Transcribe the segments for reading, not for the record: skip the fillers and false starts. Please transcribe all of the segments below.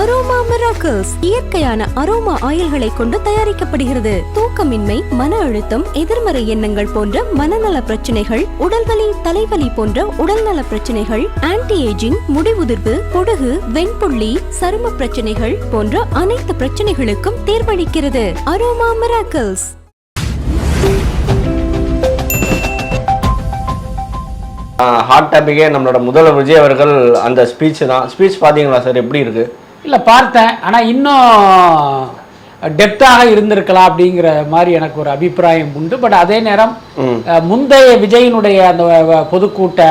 Aroma miracles இயற்கையான aroma ஆயில்களை கொண்டு தயாரிக்கப்படுகிறது. தூக்கமின்மை, மன அழுத்தம், எதிர்மறை எண்ணங்கள் போன்ற மனநல பிரச்சனைகள், உடல்வலி, தலைவலி போன்ற உடல்நல பிரச்சனைகள், ஆன்டி ஏஜிங், முடிவுதிர்வு, பொடுகு, வெண்புள்ளி, சரும பிரச்சனைகள் போன்ற அனைத்து பிரச்சனைகளுக்கும் தீர்வளிக்கிறது. Aroma miracles. ஹாட் டாபிக்கே நம்மளோட முதல்வர் விஜய் அவர்கள் அந்த ஸ்பீச் தான். ஸ்பீச் பார்த்தீங்களா சார், எப்படி இருக்கு? இல்லை பார்த்தேன், ஆனால் இன்னும் டெப்த்தாக இருந்திருக்கலாம் அப்படிங்கிற மாதிரி எனக்கு ஒரு அபிப்பிராயம் உண்டு. பட் அதே நேரம் முந்தைய விஜயினுடைய அந்த பொதுக்கூட்ட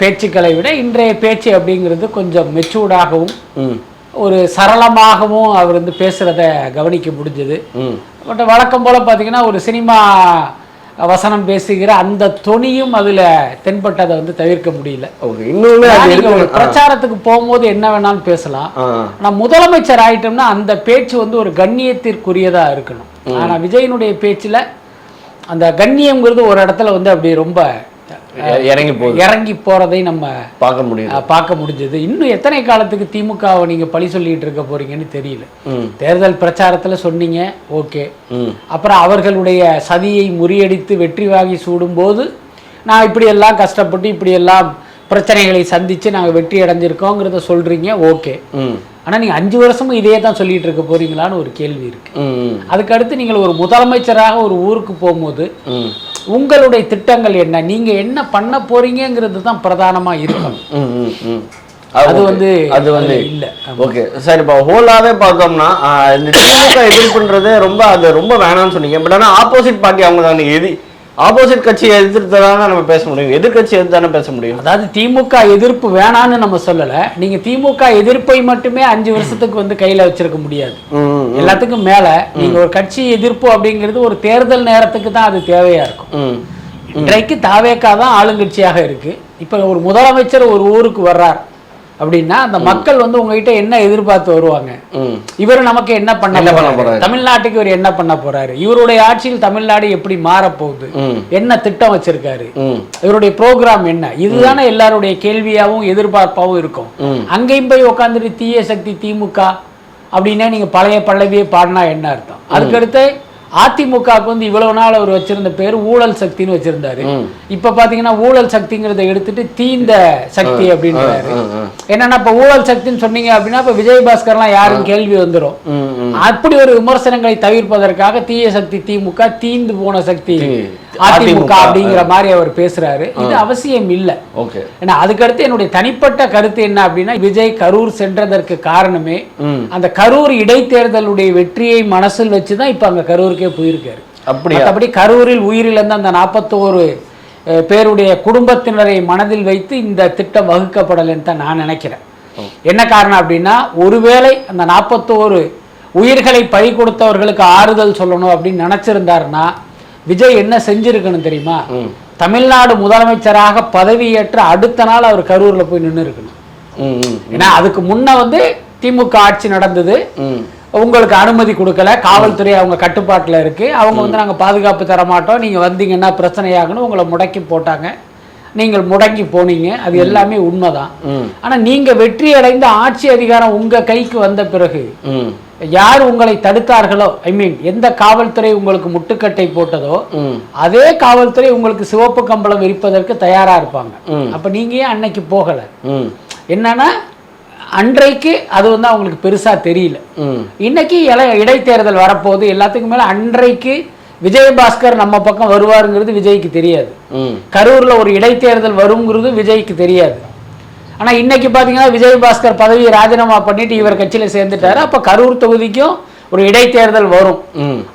பேச்சுக்களை விட இன்றைய பேச்சு அப்படிங்கிறது கொஞ்சம் மெச்சூர்டாகவும் ஒரு சரளமாகவும் அவர் வந்து பேசுகிறத கவனிக்க முடிஞ்சது. பட் வழக்கம் போல் பார்த்தீங்கன்னா ஒரு சினிமா வசனம் பேசுகிற அந்த தொனியும் அதுல தென்பட்டதை வந்து தவிர்க்க முடியல. பிரச்சாரத்துக்கு போகும்போது என்ன வேணாலும் பேசலாம். ஆனா முதலமைச்சர் ஆயிட்டோம்னா அந்த பேச்சு வந்து ஒரு கண்ணியத்திற்குரியதா இருக்கணும். ஆனா விஜயனுடைய பேச்சுல அந்த கண்ணியம்ங்கிறது ஒரு இடத்துல வந்து அப்படி ரொம்ப இறங்கி போறதை நம்ம பார்க்க முடிஞ்சது. இன்னும் எத்தனை காலத்துக்கு திமுகவை நீங்க பழி சொல்லிட்டு இருக்க போறீங்கன்னு தெரியல. தேர்தல் பிரச்சாரத்துல சொன்னீங்க, ஓகே. அப்புறம் அவர்களுடைய சதியை முறியடித்து வெற்றி வாங்கி சூடும் போது நான் இப்படி எல்லாம் கஷ்டப்பட்டு இப்படி எல்லாம் பிரச்சனைகளை சந்திச்சு நாங்க வெற்றி அடைஞ்சிருக்கோங்கிறத சொல்றீங்க, ஓகே. ஆனா நீங்க 5 வருஷமும் இதே தான் சொல்லிட்டு இருக்க போறீங்களான்னு ஒரு கேள்வி இருக்கு. அதுக்கு அடுத்து நீங்கள் ஒரு முதலமைச்சராக ஒரு ஊருக்கு போகும்போது உங்களுடைய திட்டங்கள் என்ன, நீங்க என்ன பண்ண போறீங்கிறது தான் பிரதானமா இருக்கணும். அது வந்து இல்ல. ஓகே சார், இப்போ ஹோலாவே பார்த்தோம்னா இந்த திமுக எதிர்ப்புன்றது ரொம்ப வேணாம்னு சொன்னீங்க. பட் ஆனால் ஆப்போசிட் பார்ட்டி அவங்க தான் ஆப்போசிட் கட்சியை எதிர்த்துதானே நம்ம பேச முடியும், எதிர்கட்சி எதிர்த்து தானே பேச முடியும். அதாவது திமுக எதிர்ப்பு வேணான்னு நம்ம சொல்லல. நீங்க திமுக எதிர்ப்பை மட்டுமே 5 வருஷத்துக்கு வந்து கையில வச்சிருக்க முடியாது. எல்லாத்துக்கும் மேல நீங்க ஒரு கட்சி எதிர்ப்பு அப்படிங்கிறது ஒரு தேர்தல் நேரத்துக்கு தான் அது தேவையா இருக்கும். இன்றைக்கு தாவேகா தான் ஆளுங்கட்சியாக இருக்கு. இப்ப ஒரு முதலமைச்சர் ஒரு ஊருக்கு வர்றார் அப்படின்னா அந்த மக்கள் வந்து உங்ககிட்ட என்ன எதிர்பார்த்து வருவாங்க, இவர் நமக்கு என்ன பண்ண போறாரு, தமிழ்நாட்டுக்கு இவர் என்ன பண்ண போறாரு, இவருடைய ஆட்சியில் தமிழ்நாடு எப்படி மாறப்போகுது, என்ன திட்டம் வச்சிருக்காரு, இவருடைய ப்ரோக்ராம் என்ன, இதுதானே எல்லாருடைய கேள்வியாவும் எதிர்பார்ப்பாவும் இருக்கும். அங்கேயும் போய் உட்காந்துட்டு தீய சக்தி திமுக அப்படின்னா நீங்க பழைய பல்லவியை பாடினா என்ன அர்த்தம்? அதுக்கடுத்து அதிமுகவுக்கு வந்து இவ்வளவு நாள் அவர் வச்சிருந்த பேர் ஊழல் சக்தின்னு வச்சிருந்தாரு. இப்ப பாத்தீங்கன்னா ஊழல் சக்திங்கிறத எடுத்துட்டு தீந்த சக்தி அப்படின்றாரு. என்னன்னா இப்ப ஊழல் சக்தின்னு சொன்னீங்க அப்படின்னா இப்ப விஜயபாஸ்கர்லாம் யாரும் கேள்வி வந்துடும். அப்படி ஒரு விமர்சனங்களை தவிர்ப்பதற்காக தீய சக்தி திமுக, தீந்து போன சக்தி அதிமுக அப்படிங்கிற மாதிரி அவர் பேசுறாரு. இது அவசியம் இல்லை. ஏன்னா அதுக்கடுத்து என்னுடைய தனிப்பட்ட கருத்து என்ன அப்படின்னா, விஜய் கரூர் சென்றதற்கு காரணமே அந்த கரூர் இடைத்தேர்தலுடைய வெற்றியை மனசில் வச்சுதான் இப்ப அங்க கரூருக்கே போயிருக்காரு. அப்படி கரூரில் உயிரிழந்த அந்த 41 பேருடைய குடும்பத்தினரை மனதில் வைத்து இந்த திட்டம் வகுக்கப்படலைன்னு தான் நான் நினைக்கிறேன். என்ன காரணம் அப்படின்னா, ஒருவேளை அந்த 41 உயிர்களை பறி கொடுத்தவர்களுக்கு ஆறுதல் சொல்லணும் அப்படின்னு நினைச்சிருந்தாருன்னா விஜய் என்ன செஞ்சிருக்கணும் தெரியுமா? தமிழ்நாடு முதலமைச்சராக பதவியேற்ற அடுத்த நாள் அவர் கரூர்ல போய் நின்று இருக்கணும். ஏன்னா அதுக்கு முன்ன வந்து திமுக ஆட்சி நடந்தது, உங்களுக்கு அனுமதி கொடுக்கல, காவல்துறை அவங்க கட்டுப்பாட்டுல இருக்கு, அவங்க வந்து நாங்க பாதுகாப்பு தர மாட்டோம், நீங்க வந்தீங்கன்னா பிரச்சனையாகணும், உங்களை முடக்கி போட்டாங்க, நீங்கள் முடங்கி போனீங்க. அது எல்லாமே உண்மைதான். ஆனா நீங்க வெற்றி அடைந்த ஆட்சி அதிகாரம் உங்க கைக்கு வந்த பிறகு யார் உங்களை தடுத்தார்களோ, எந்த காவல்துறை உங்களுக்கு முட்டுக்கட்டை போட்டதோ அதே காவல்துறை உங்களுக்கு சிவப்பு கம்பளம் விரிப்பதற்கு தயாரா இருப்பாங்க. அப்ப நீங்க ஏன் அன்னைக்கு போகல? என்னன்னா அன்றைக்கு அது வந்து அவங்களுக்கு பெருசா தெரியல. இன்னைக்கு இடைத்தேர்தல் வரப்போகுது, எல்லாத்துக்கும் மேல அன்றைக்கு விஜயபாஸ்கர் நம்ம பக்கம் வருவாருங்கிறது விஜய்க்கு தெரியாது. கரூர்ல ஒரு இடைத்தேர்தல் வருங்கிறது விஜய்க்கு தெரியாது. ஆனா இன்னைக்கு பாத்தீங்கன்னா விஜயபாஸ்கர் பதவியை ராஜினாமா பண்ணிட்டு இவர் கட்சியில சேர்ந்துட்டாரு. அப்ப கரூர் தொகுதிக்கும் ஒரு இடைத்தேர்தல் வரும்.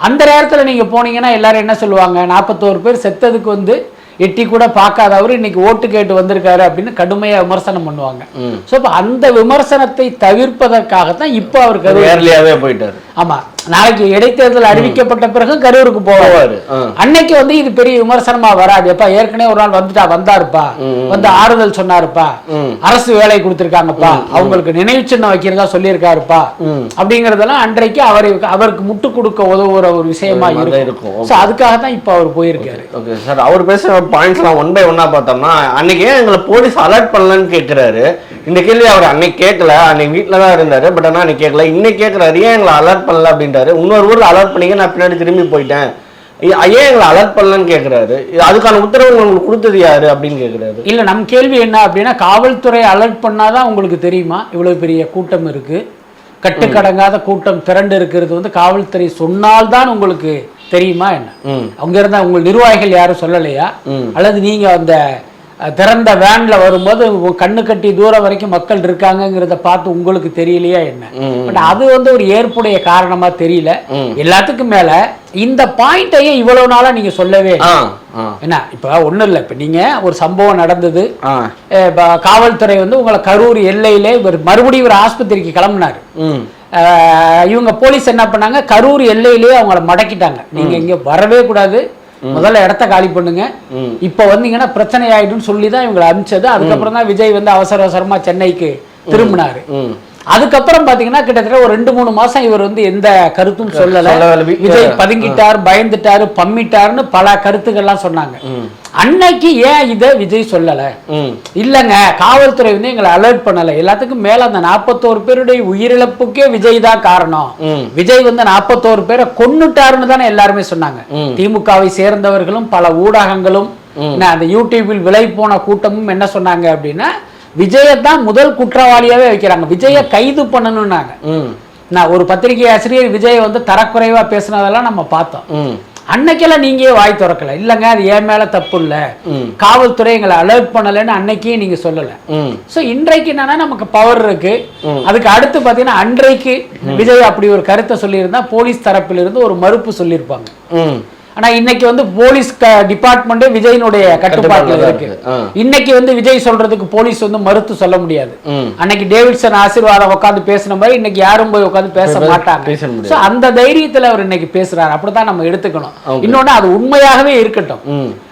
அந்த நேரத்துல நீங்க போனீங்கன்னா எல்லாரும் என்ன சொல்லுவாங்க, 41 பேர் செத்ததுக்கு வந்து எட்டி கூட பார்க்காதவர் இன்னைக்கு ஓட்டு கேட்டு வந்திருக்காரு அப்படின்னு கடுமையா விமர்சனம் பண்ணுவாங்க. சோ அந்த விமர்சனத்தை தவிர்ப்பதற்காகத்தான் இப்ப அவர் கரூர்லயே போயிட்டாரு. ஆமா, நாளைக்கு இடைத்தேர்தல் அறிவிக்கப்பட்ட பிறகு கரூருக்கு போவாரு. அன்னைக்கு வந்து இது பெரிய விமர்சனமா வராது. எப்ப ஏற்கனவே ஒரு நாள் வந்தாருப்பா, வந்து ஆறுதல் சொன்னாருப்பா, அரசு வேலை கொடுத்திருக்காங்கப்பா, அவங்களுக்கு நினைவு சின்னம் வைக்கிறதா சொல்லியிருக்காருப்பா அப்படிங்கறதெல்லாம் அன்றைக்கு அவருக்கு முட்டு கொடுக்க உதவுற ஒரு விஷயமா இருக்கும். அதுக்காக தான் இப்ப அவர் போயிருக்காரு. அவர் பேசுற பாயிண்ட்ஸ்லாம் ஒன் பை ஒன்னா பார்த்தோம்னா, அன்னைக்கு எங்களை போலீஸ் அலர்ட் பண்ணலன்னு கேட்கிறாரு. இந்த கேள்வி அவர் அன்னைக்கு கேட்கல, அன்னைக்கு வீட்டில் தான் இருந்தாரு. பட் ஆனால் அன்னைக்கு கேட்கல, இன்னைக்கு கேட்குறாரு. ஏன் எங்களை அலர்ட் பண்ணல அப்படின்றாரு. இன்னொரு ஊரில் அலர்ட் பண்ணீங்க, நான் பின்னாடி திரும்பி போயிட்டேன், ஏன் எங்களை அலர்ட் பண்ணலன்னு கேட்குறாரு. அதுக்கான உத்தரவு உங்களுக்கு கொடுத்தது யாரு அப்படின்னு கேட்குறாரு. இல்லை, நம் கேள்வி என்ன அப்படின்னா, காவல்துறை அலர்ட் பண்ணாதான் உங்களுக்கு தெரியுமா இவ்வளவு பெரிய கூட்டம் இருக்கு, கட்டுக்கடங்காத கூட்டம் திரண்டு இருக்கிறது வந்து காவல்துறை சொன்னால்தான் உங்களுக்கு தெரியுமா என்ன? அவங்க இருந்தா உங்க நிர்வாகிகள் யாரும் சொல்லலையா? அல்லது நீங்க அந்த திறந்த வேன்ல வரும்போது கண்ணு கட்டி தூரம் வரைக்கும் மக்கள் இருக்காங்கிறத பார்த்து உங்களுக்கு தெரியலையா என்ன? பட் அது வந்து ஒரு ஏற்புடைய காரணமா தெரியல. எல்லாத்துக்கும் மேல இந்த பாயிண்டையும் இவ்வளவு நாளா நீங்க சொல்லவே என்ன? இப்ப ஒண்ணும் இல்ல, இப்ப நீங்க ஒரு சம்பவம் நடந்தது, காவல்துறை வந்து உங்களை கரூர் எல்லையிலே மறுபடியும் ஒரு ஆஸ்பத்திரிக்கு கிளம்பினாரு. இவங்க போலீஸ் என்ன பண்ணாங்க, கரூர் எல்லையிலேயே அவங்கள மடக்கிட்டாங்க. நீங்க இங்க வரவே கூடாது, முதல்ல இடத்த காலி பண்ணுங்க, இப்ப வந்தீங்கன்னா பிரச்சனை ஆயிடும்னு சொல்லிதான் இவங்களை அனுப்பிச்சது. அதுக்கப்புறம் தான் விஜய் வந்து அவசர அவசரமா சென்னைக்கு திரும்பினாரு. அதுக்கப்புறம் பாத்தீங்கன்னா கிட்டத்தட்ட ஒரு 2-3 மாசம் இவர் வந்து எந்த கருத்தும் சொல்லல. விஜய் பதுங்கிட்டார், பயந்துட்டாரு, பம்மிட்டாருன்னு பல கருத்துக்கள்லாம் சொன்னாங்க. அன்னைக்கு ஏன் இதை விஜய் சொல்லல? இல்லங்க, காவல்துறை வந்து எங்களை அலர்ட் பண்ணல. எல்லாத்துக்கும் மேல அந்த 41 பேருடைய உயிரிழப்புக்கே விஜய் தான் காரணம். விஜய் வந்து 41 பேரை கொன்னுட்டாருன்னு தானே எல்லாருமே சொன்னாங்க. திமுகவை சேர்ந்தவர்களும் பல ஊடகங்களும் அந்த யூடியூபில் விலை போன கூட்டமும் என்ன சொன்னாங்க அப்படின்னா, விஜயத்தான் முதல் குற்றவாளியாவே வைக்கிறாங்க, விஜய கைது பண்ணணும்னாங்க. நான் ஒரு பத்திரிகை ஆசிரியர் விஜய் வந்து தரக்குறைவா பேசினதெல்லாம் நம்ம பார்த்தோம். அன்னைக்கெல்லாம் நீங்க வாய் திறக்கல. இல்லங்க, அது என் மேல தப்பு இல்ல, காவல்துறை எங்களை அலர்ட் பண்ணலன்னு அன்னைக்கே நீங்க சொல்லல. சோ இன்றைக்கு என்னன்னா நமக்கு பவர் இருக்கு. அதுக்கு அடுத்து பாத்தீங்கன்னா, அன்றைக்கு விஜய் அப்படி ஒரு கருத்தை சொல்லியிருந்தா போலீஸ் தரப்பில் இருந்து ஒரு மறுப்பு சொல்லியிருப்பாங்க. ஆனா இன்னைக்கு வந்து போலீஸ் டிபார்ட்மெண்டே விஜயினுடைய கட்டுப்பாட்டுல இருக்கு. இன்னைக்கு வந்து விஜய் சொல்றதுக்கு போலீஸ் வந்து மறுத்து சொல்ல முடியாது. அன்னைக்கு டேவிட்சன் ஆசீர்வாதம் உட்காந்து பேசின மாதிரி இன்னைக்கு யாரும் போய் உட்காந்து பேச மாட்டாங்க. அந்த தைரியத்துல அவர் இன்னைக்கு பேசுறாரு. அப்படிதான் நம்ம எடுத்துக்கணும். இன்னொன்னு, அது உண்மையாகவே இருக்கட்டும்,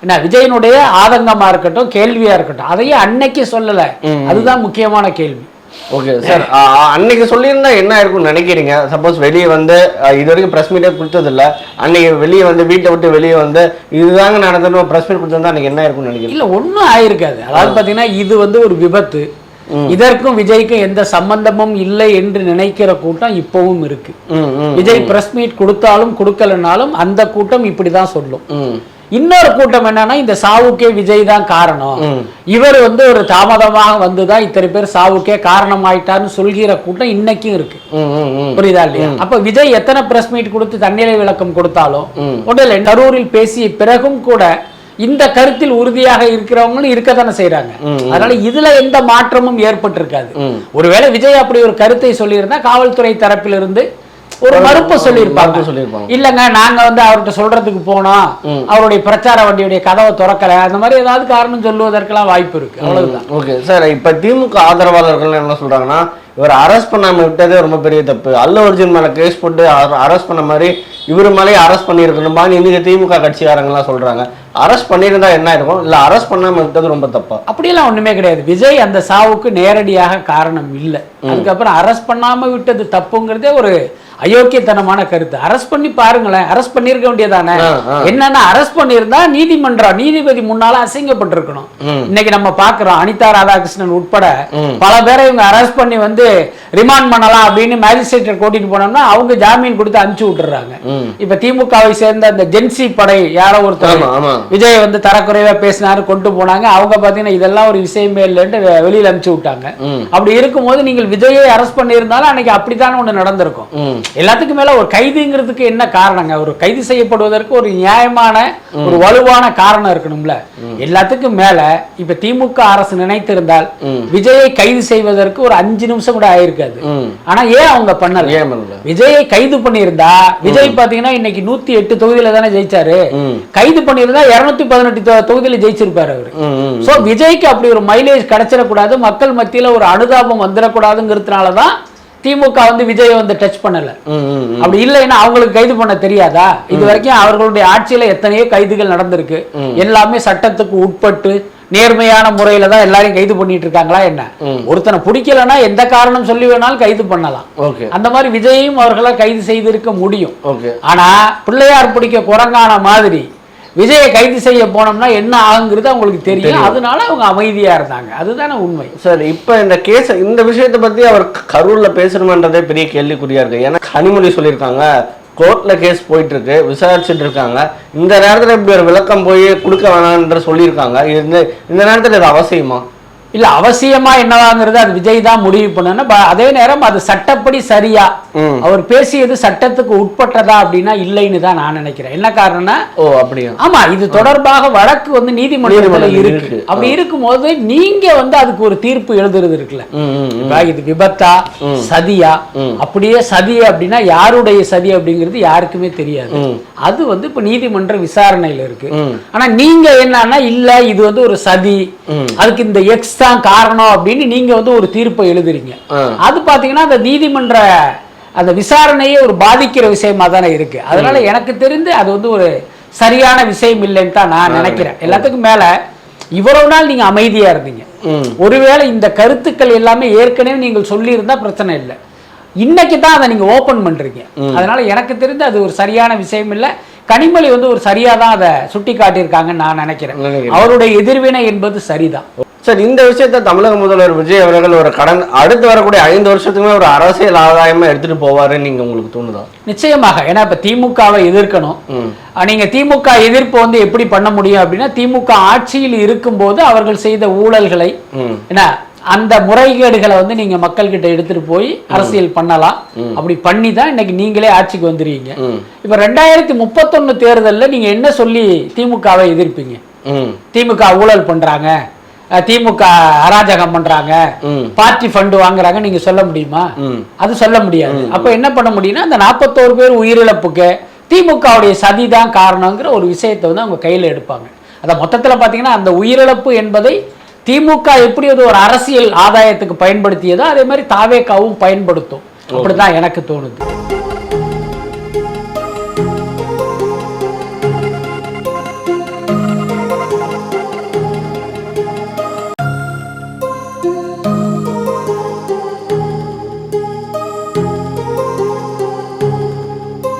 என்ன விஜயனுடைய ஆதங்கமா இருக்கட்டும், கேள்வியா இருக்கட்டும், அதையே அன்னைக்கு சொல்லல. அதுதான் முக்கியமான கேள்வி. ஓகே சார், அன்னைக்கு சொல்லியிருந்தா என்ன இருக்கும்னு நினைக்கிறீங்க? சப்போஸ் வெளியே வந்து இது வரைக்கும் ப்ரெஸ் மீட்டே கொடுத்ததில்ல, அன்னைக்கு வெளியே வந்து வீட்டை விட்டு வெளியே வந்து இதுதாங்க நடந்தது ப்ரெஸ் மீட் கொடுத்தா அன்னைக்கு என்ன இருக்கும்னு நினைக்கிறீங்க? இல்ல, ஒன்றும் ஆயிருக்காது. அதாவது பாத்தீங்கன்னா, இது வந்து ஒரு விபத்து, இதற்கும் விஜய்க்கும் எந்த சம்பந்தமும் இல்லை என்று நினைக்கிற கூட்டம் இப்பவும் இருக்கு. விஜய் பிரஸ் மீட் கொடுத்தாலும் கொடுக்கலனாலும் அந்த கூட்டம் இப்படிதான் சொல்லும். இன்னொரு கூட்டம் என்னன்னா, இந்த சாவுக்கே விஜய் தான் காரணம், இவர் வந்து ஒரு தாமதமாக வந்துதான் இத்தனை பேர் சாவுக்கே காரணம் ஆயிட்டாருன்னு சொல்கிற கூட்டம் இன்னைக்கும் இருக்கு. புரியுதா இல்லையா? அப்ப விஜய் எத்தனை பிரஸ் மீட் கொடுத்து தன்னிலை விளக்கம் கொடுத்தாலும் உடனே கரூரில் பேசிய பிறகும் கூட இந்த கருத்தில் உறுதியாக இருக்கிறவங்களும் இருக்கத்தானே செய்யறாங்க. அதனால இதுல எந்த மாற்றமும் ஏற்பட்டிருக்காது. ஒருவேளை விஜய் அப்படி ஒரு கருத்தை சொல்லியிருந்தா காவல்துறை தரப்பிலிருந்து ஒரு மறுப்பு சொல்லியிருப்பாங்க. இல்லங்க, நாங்க வந்து அவர்கிட்ட சொல்றதுக்கு போனோம், அவருடைய பிரச்சார வண்டியுடைய கதவை திறக்கல, அந்த மாதிரி ஏதாவது காரணம் சொல்லுவதற்கெல்லாம் வாய்ப்பு இருக்கு. அவ்வளவுதான். ஓகே சார், இப்ப திமுக ஆதரவாளர்கள் என்ன சொல்றாங்கன்னா, இவர் அரெஸ்ட் பண்ணாம விட்டதே ரொம்ப பெரிய தப்பு, அல்லு அர்ஜுன் மேல கேஸ் போட்டு அரெஸ்ட் பண்ண மாதிரி இவரு மேலே அரெஸ்ட் பண்ணிருக்கணுமா இன்னைக்கு திமுக கட்சிக்காரங்கெல்லாம் சொல்றாங்க. அரெஸ்ட் பண்ணியிருந்தா என்ன இருக்கும், இல்ல அரெஸ்ட் பண்ணாம விட்டது ரொம்ப தப்பா? அப்படியெல்லாம் ஒண்ணுமே கிடையாது. விஜய் அந்த சாவுக்கு நேரடியாக காரணம் இல்லை. அதுக்கப்புறம் அரெஸ்ட் பண்ணாம விட்டது தப்புங்கிறதே ஒரு அயோக்கியத்தனமான கருத்து. அரெஸ்ட் பண்ணி பாருங்களேன், அரெஸ்ட் பண்ணிருக்க வேண்டியதானே. என்னன்னா, அரெஸ்ட் பண்ணியிருந்தா நீதிபதி முன்னால அசிங்கப்பட்டிருக்கணும். இன்னைக்கு நம்ம பாக்குறோம், அனிதா ராதாகிருஷ்ணன் உட்பட பல பேரை இவங்க அரெஸ்ட் பண்ணி வந்து ரிமாண்ட் பண்ணலாம் அப்படின்னு மேஜிஸ்ட்ரேட் கூட்டிட்டு போனோம்னா அவங்க ஜாமீன் கொடுத்து அனுப்பிச்சு விட்டுறாங்க. இப்ப திமுகவை சேர்ந்த அந்த ஜென்சி படை யாரோ ஒருத்தர் விஜய் வந்து தரக்குறைவா பேசினாரு கொண்டு போனாங்க. அவங்க பாத்தீங்கன்னா இதெல்லாம் ஒரு விஷயமே இல்லைன்னு வெளியில அனுப்பிச்சு விட்டாங்க. அப்படி இருக்கும்போது நீங்கள் விஜயை அரெஸ்ட் பண்ணியிருந்தாலும் அன்னைக்கு அப்படித்தானே ஒண்ணு நடந்திருக்கும். எல்லாத்துக்கும் மேல ஒரு கைதுங்கிறதுக்கு என்ன காரணங்க? ஒரு கைது செய்யப்படுவதற்கு ஒரு நியாயமான ஒரு வலுவான காரணம் இருக்கணும்ல. எல்லாத்துக்கும் மேல இப்ப திமுக அரசு நினைத்திருந்தால் விஜயை கைது செய்வதற்கு ஒரு 5 நிமிஷம் கூட ஆயிருக்காது. ஆனா ஏன் அவங்க பண்ணல? விஜயை கைது பண்ணியிருந்தா விஜய் பாத்தீங்கன்னா இன்னைக்கு 108 தொகுதியில தானே ஜெயிச்சாரு. கைது பண்ணியிருந்தா 218 தொகுதியில ஜெயிச்சிருப்பாரு அவரு. சோ விஜய்க்கு அப்படி ஒரு மைலேஜ் கிடைச்சிடக்கூடாது, மக்கள் மத்தியில ஒரு அனுதாபம் வந்துடக்கூடாதுங்கிறதுனாலதான் திமுக வந்து விஜய் வந்து டச் பண்ணல. அப்படி இல்லைன்னா அவங்களுக்கு கைது பண்ண தெரியாதா? இது வரைக்கும் அவர்களுடைய ஆட்சியில எத்தனையோ கைதுகள் நடந்திருக்கு. எல்லாமே சட்டத்துக்கு உட்பட்டு நேர்மையான முறையில தான் எல்லாரையும் கைது பண்ணிட்டு இருக்காங்களா என்ன? ஒருத்தனை பிடிக்கலன்னா எந்த காரணம் சொல்லி வேணாலும் கைது பண்ணலாம். அந்த மாதிரி விஜயையும் அவர்களால் கைது செய்திருக்க முடியும். ஆனா பிள்ளையார் பிடிக்க குரங்கான மாதிரி விஜயை கைது செய்ய போனோம்னா என்ன ஆகுங்கிறது அவங்களுக்கு தெரியும், அதனால அவங்க அமைதியா இருந்தாங்க. அதுதானே உண்மை. சார் இப்போ இந்த விஷயத்தை பத்தி அவர் கரூர்ல பேசணுமன்றதே பெரிய கேள்விக்குறியா இருக்கு. ஏன்னா கனிமொழி சொல்லியிருக்காங்க, கோர்ட்ல கேஸ் போயிட்டு இருக்கு, விசாரிச்சுட்டு இருக்காங்க. இந்த நேரத்துல இப்படி ஒரு விளக்கம் போய் கொடுக்க வேணாம்ன்ற சொல்லியிருக்காங்க. இந்த நேரத்துல இது அவசியமா? இல்ல, அவசியமா என்னவாங்கிறது அது விஜய் தான் முடிவு பண்ணணும். அதே நேரம் அது சட்டப்படி சரியா, அவர் பேசியது சட்டத்துக்கு உட்பட்டதா அப்படின்னா இல்லைன்னு தான் நான் நினைக்கிறேன். என்ன காரணம்னா, அப்படியா? ஆமா, இது தொடர்பாக வழக்கு வந்து நீதிமன்றத்தில் இருக்கு. அப்படி இருக்கும்போது நீங்க வந்து அதுக்கு ஒரு தீர்ப்பு எழுதுறது இருக்குல்ல, இது விபத்தா சதியா, அப்படியே சதி அப்படின்னா யாருடைய சதி அப்படிங்கிறது யாருக்குமே தெரியாது. அது வந்து இப்ப நீதிமன்ற விசாரணையில இருக்கு. ஆனா நீங்க என்னன்னா, இல்ல இது வந்து ஒரு சதி, அதுக்கு இந்த எக்ஸ் தான் காரணம் அப்படின்னு நீங்க வந்து ஒரு தீர்ப்பை எழுதுறீங்க. அது பாத்தீங்கன்னா அந்த நீதிமன்ற அந்த விசாரணையே ஒரு பாதிக்கிற விஷயமா தானே இருக்கு. அதனால எனக்கு தெரிந்து அது வந்து ஒரு சரியான விஷயம் இல்லைன்னு தான் நான் நினைக்கிறேன். எல்லாத்துக்கும் மேல இவ்வளவு நாள் நீங்க அமைதியா இருந்தீங்க. ஒருவேளை இந்த கருத்துக்கள் எல்லாமே ஏற்கனவே நீங்கள் சொல்லி இருந்தா பிரச்சனை இல்லை, இன்னைக்கு தான் அதை நீங்க ஓபன் பண்றீங்க. அதனால எனக்கு தெரிந்து அது ஒரு சரியான விஷயம் இல்லை. கனிமொழி வந்து ஒரு சரியா தான் அதை சுட்டி காட்டியிருக்காங்கன்னு நான் நினைக்கிறேன். அவருடைய எதிர்வினை என்பது சரிதான். சார், இந்த விஷயத்த தமிழக முதல்வர் விஜய் அவர்கள் ஒரு அடுத்து வரக்கூடிய 5 வருஷத்துக்குமே ஒரு அரசியல் ஆதாயமா எடுத்துட்டு போவாருன்னு நீங்க உங்களுக்கு தோணுதா? நிச்சயமாக. ஏன்னா இப்ப திமுகவை எதிர்க்கணும். நீங்க திமுக எதிர்ப்பு வந்து எப்படி பண்ண முடியும் அப்படின்னா, திமுக ஆட்சியில் இருக்கும்போது அவர்கள் செய்த ஊழல்களை, என்ன அந்த முறைகேடுகளை வந்து நீங்க மக்கள் கிட்ட எடுத்துட்டு போய் அரசியல் பண்ணலாம். அப்படி பண்ணி தான் இன்னைக்கு நீங்களே ஆட்சிக்கு வந்துருவீங்க. இப்ப 2031 தேர்தல்ல நீங்க என்ன சொல்லி திமுகவை எதிர்ப்பீங்க? திமுக ஊழல் பண்றாங்க, திமுக அராஜகம் பண்றாங்க, பார்ட்டி ஃபண்ட் வாங்குறாங்க, நீங்க சொல்ல முடியுமா? அது சொல்ல முடியாது. அப்ப என்ன பண்ண முடியும்னா, அந்த 41 பேர் உயிரிழப்புக்கு திமுகவுடைய சதி தான் காரணங்கிற ஒரு விஷயத்தை வந்து அவங்க கையில எடுப்பாங்க. அத மொத்தத்துல பாத்தீங்கன்னா, அந்த உயிரிழப்பு என்பதை திமுக எப்படி ஒரு அரசியல் ஆதாயத்துக்கு பயன்படுத்தியதோ அதே மாதிரி தாவேகாவும் பயன்படுத்தும். அப்படிதான் எனக்கு தோணுது.